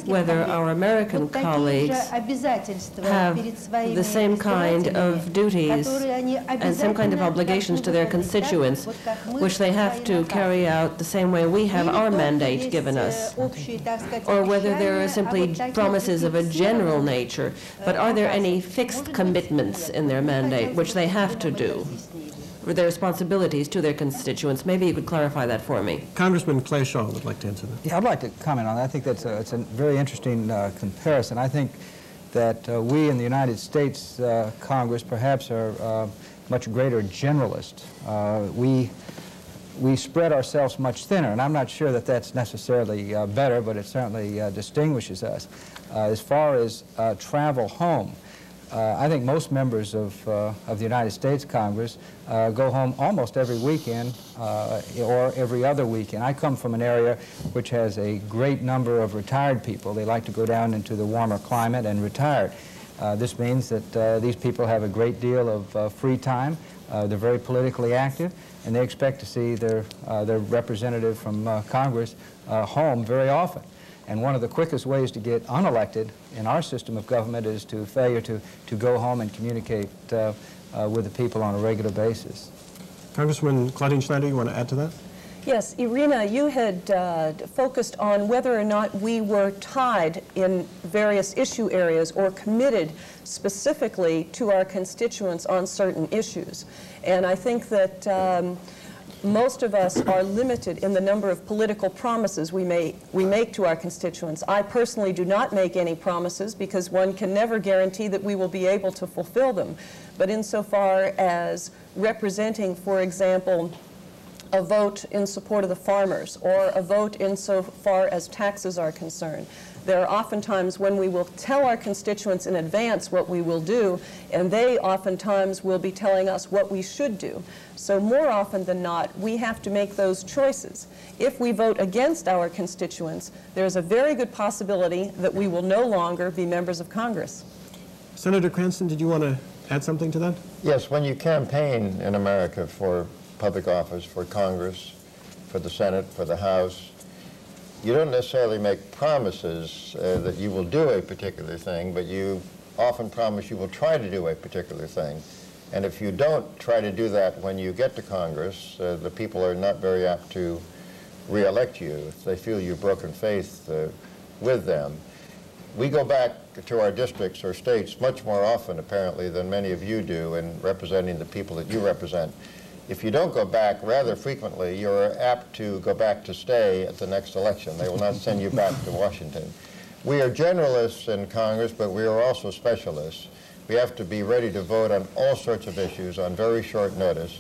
whether our American colleagues have the same kind of duties and same kind of obligations to their constituents, which they have to carry out the same way we have our mandate given us, or whether there are simply promises of a general nature, but are there any fixed commitments in their mandate which they have to do, or their responsibilities to their constituents? Maybe you could clarify that for me. Congressman Clay Shaw would like to answer that. Yeah, I'd like to comment on that. I think it's a very interesting comparison. I think that we in the United States Congress perhaps are much greater generalists. We spread ourselves much thinner, and I'm not sure that that's necessarily better, but it certainly distinguishes us. As far as travel home, I think most members of the United States Congress go home almost every weekend or every other weekend. I come from an area which has a great number of retired people. They like to go down into the warmer climate and retire. This means that these people have a great deal of free time. They're very politically active, and they expect to see their representative from Congress home very often. And one of the quickest ways to get unelected in our system of government is to failure to go home and communicate with the people on a regular basis. Congressman Claudine Schneider, you want to add to that? Yes, Irina, you had focused on whether or not we were tied in various issue areas or committed specifically to our constituents on certain issues. And I think that most of us are limited in the number of political promises we make to our constituents. I personally do not make any promises because one can never guarantee that we will be able to fulfill them. But insofar as representing, for example, a vote in support of the farmers or a vote insofar as taxes are concerned, there are oftentimes when we will tell our constituents in advance what we will do, and they oftentimes will be telling us what we should do. So more often than not, we have to make those choices. If we vote against our constituents, there's a very good possibility that we will no longer be members of Congress. Senator Cranston, did you want to add something to that? Yes, when you campaign in America for public office, for Congress, for the Senate, for the House, you don't necessarily make promises that you will do a particular thing, but you often promise you will try to do a particular thing. And if you don't try to do that when you get to Congress, the people are not very apt to re-elect you if they feel you've broken faith with them. We go back to our districts or states much more often, apparently, than many of you do in representing the people that you represent. If you don't go back rather frequently, you're apt to go back to stay at the next election. They will not send you back to Washington. We are generalists in Congress, but we are also specialists. We have to be ready to vote on all sorts of issues on very short notice,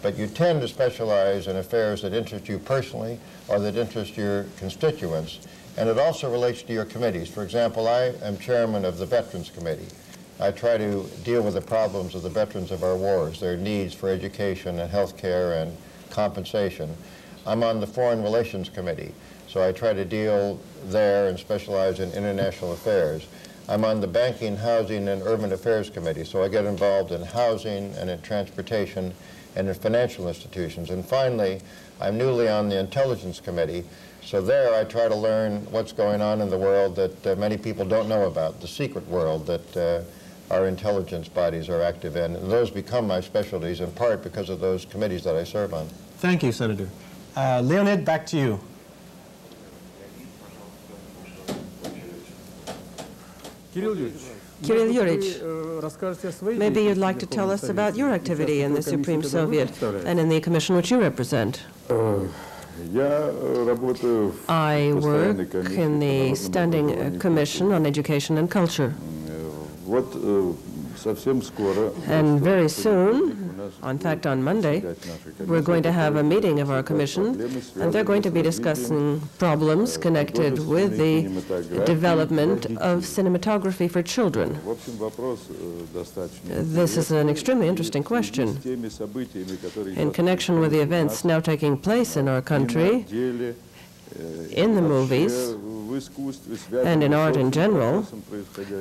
but you tend to specialize in affairs that interest you personally or that interest your constituents, and it also relates to your committees. For example, I am chairman of the Veterans Committee. I try to deal with the problems of the veterans of our wars, their needs for education and health care and compensation. I'm on the Foreign Relations Committee, so I try to deal there and specialize in international affairs. I'm on the Banking, Housing, and Urban Affairs Committee, so I get involved in housing and in transportation and in financial institutions. And finally, I'm newly on the Intelligence Committee, so there I try to learn what's going on in the world that many people don't know about, the secret world that our intelligence bodies are active in. And those become my specialties in part because of those committees that I serve on. Thank you, Senator. Leonid, back to you. Kiril Yurych, maybe you'd like to tell us about your activity in the Supreme Soviet and in the commission which you represent. I work in the Standing Commission on Education and Culture. And very soon, in fact on Monday, we're going to have a meeting of our commission, and they're going to be discussing problems connected with the development of cinematography for children. This is an extremely interesting question. In connection with the events now taking place in our country, in the movies, and in art in general,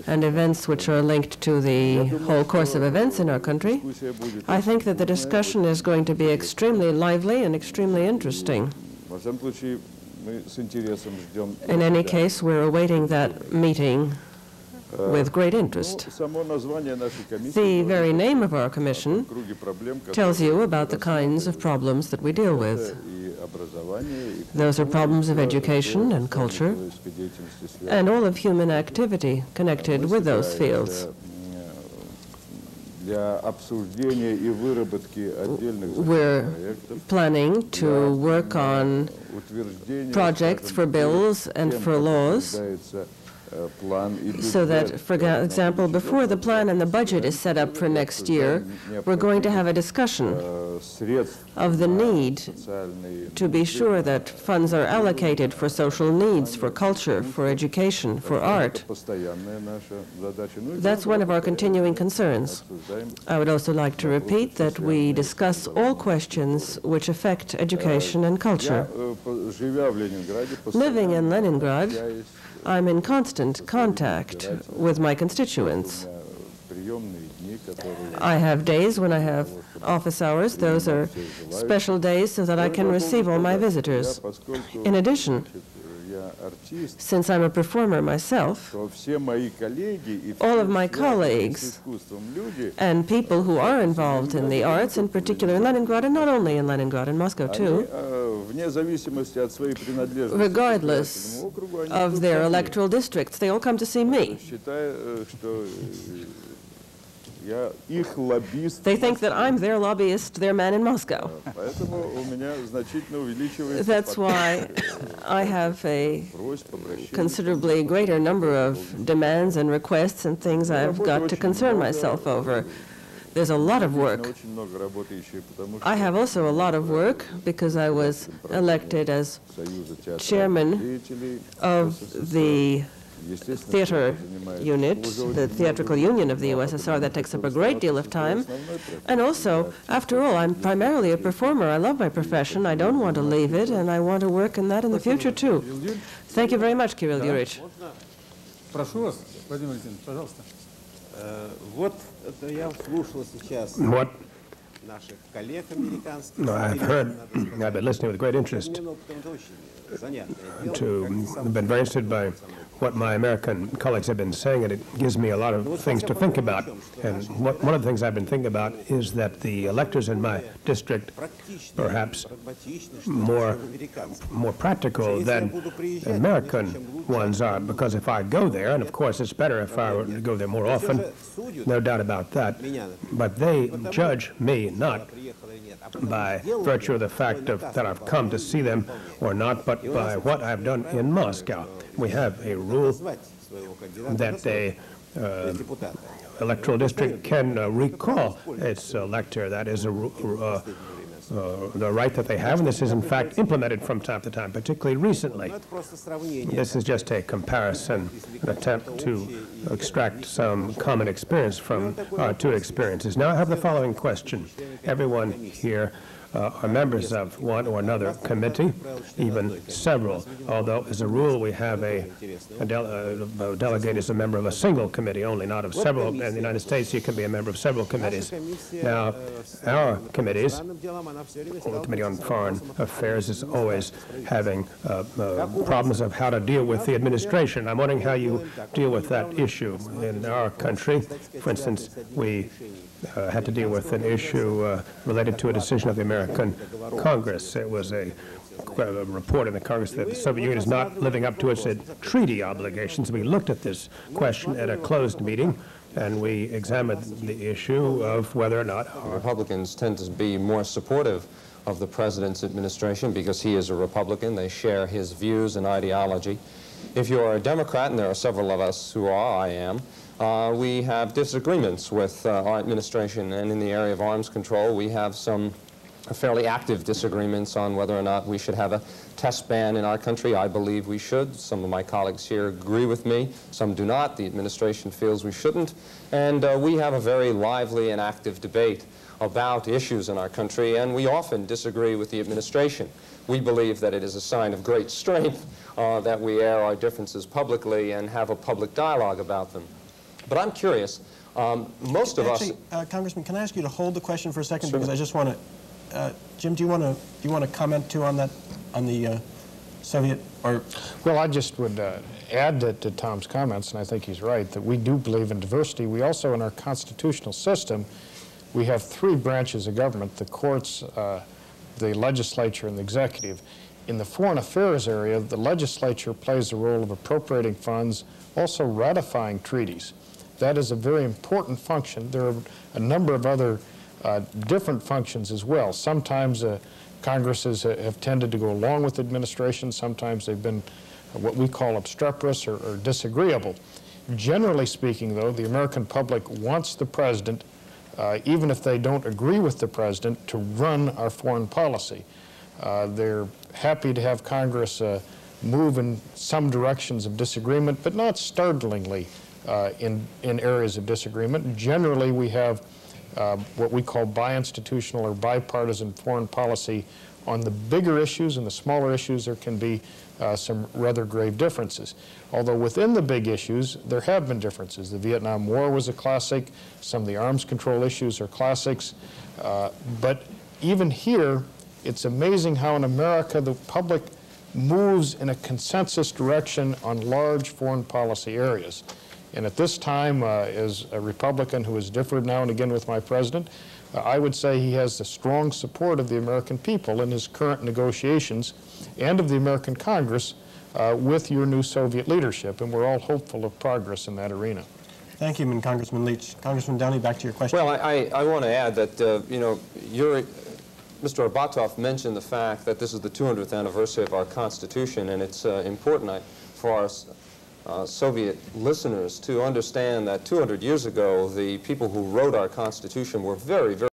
and events which are linked to the whole course of events in our country, I think that the discussion is going to be extremely lively and extremely interesting. In any case, we're awaiting that meeting with great interest. The very name of our commission tells you about the kinds of problems that we deal with. Those are problems of education and culture, and all of human activity connected with those fields. We're planning to work on projects for bills and for laws, so that, for example, before the plan and the budget is set up for next year, we're going to have a discussion of the need to be sure that funds are allocated for social needs, for culture, for education, for art. That's one of our continuing concerns. I would also like to repeat that we discuss all questions which affect education and culture. Living in Leningrad, I'm in constant contact with my constituents. I have days when I have office hours. Those are special days so that I can receive all my visitors. In addition, since I'm a performer myself, all of my colleagues and people who are involved in the arts, in particular in Leningrad, and not only in Leningrad, in Moscow too, regardless of their electoral districts, they all come to see me. They think that I'm their lobbyist, their man in Moscow. That's why I have a considerably greater number of demands and requests and things I've got to concern myself over. There's a lot of work. I have also a lot of work because I was elected as chairman of the theater unit, the theatrical union of the USSR. That takes up a great deal of time. And also, after all, I'm primarily a performer. I love my profession. I don't want to leave it, and I want to work in that in the future, too. Thank you very much, Kiril Yurych. I've been listening with great interest to, been very interested by what my American colleagues have been saying, and it gives me a lot of things to think about. And one of the things I've been thinking about is that the electors in my district, perhaps more practical than American ones are, because if I go there, and of course it's better if I were to go there more often, no doubt about that, but they judge me not by virtue of the fact that I've come to see them or not, but by what I've done in Moscow. We have a rule that a electoral district can recall its elector. That is the right that they have, and this is in fact implemented from time to time, particularly recently. This is just a comparison, an attempt to extract some common experience from our two experiences. Now I have the following question. Everyone here are members of one or another committee, even several, although as a rule we have a delegate is a member of a single committee only, not of several. In the United States you can be a member of several committees. Now our committees, the Committee on Foreign Affairs, is always having problems of how to deal with the administration. I'm wondering how you deal with that issue in our country. For instance, we had to deal with an issue related to a decision of the American Congress. It was a report in the Congress that the Soviet Union is not living up to its treaty obligations. We looked at this question at a closed meeting, and we examined the issue of whether or not Republicans tend to be more supportive of the president's administration because he is a Republican. They share his views and ideology. If you are a Democrat, and there are several of us who are, I am, we have disagreements with our administration, and in the area of arms control we have some fairly active disagreements on whether or not we should have a test ban in our country. I believe we should. Some of my colleagues here agree with me. Some do not. The administration feels we shouldn't. And we have a very lively and active debate about issues in our country, and we often disagree with the administration. We believe that it is a sign of great strength that we air our differences publicly and have a public dialogue about them. But I'm curious, most of us... Congressman, can I ask you to hold the question for a second? Sure. Because I just want to... Jim, do you want to comment, too, on that, on the Soviet... or? Well, I just would add to Tom's comments, and I think he's right, that we do believe in diversity. We also, in our constitutional system, we have three branches of government: the courts, the legislature, and the executive. In the foreign affairs area, the legislature plays the role of appropriating funds, also ratifying treaties. That is a very important function. There are a number of other different functions as well. Sometimes Congresses have tended to go along with administration. Sometimes they've been what we call obstreperous or disagreeable. Generally speaking, though, the American public wants the president, even if they don't agree with the president, to run our foreign policy. They're happy to have Congress move in some directions of disagreement, but not startlingly in areas of disagreement. Generally, we have what we call bi-institutional or bipartisan foreign policy. On the bigger issues and the smaller issues, there can be some rather grave differences. Although within the big issues, there have been differences. The Vietnam War was a classic. Some of the arms control issues are classics. But even here, it's amazing how in America the public moves in a consensus direction on large foreign policy areas. And at this time, as a Republican who has differed now and again with my president, I would say he has the strong support of the American people in his current negotiations and of the American Congress with your new Soviet leadership, and we're all hopeful of progress in that arena. Thank you, Congressman Leach. Congressman Downey, back to your question. Well, I want to add that, you know, Mr. Arbatov mentioned the fact that this is the 200th anniversary of our Constitution, and it's important for our Soviet listeners to understand that 200 years ago, the people who wrote our Constitution were very, very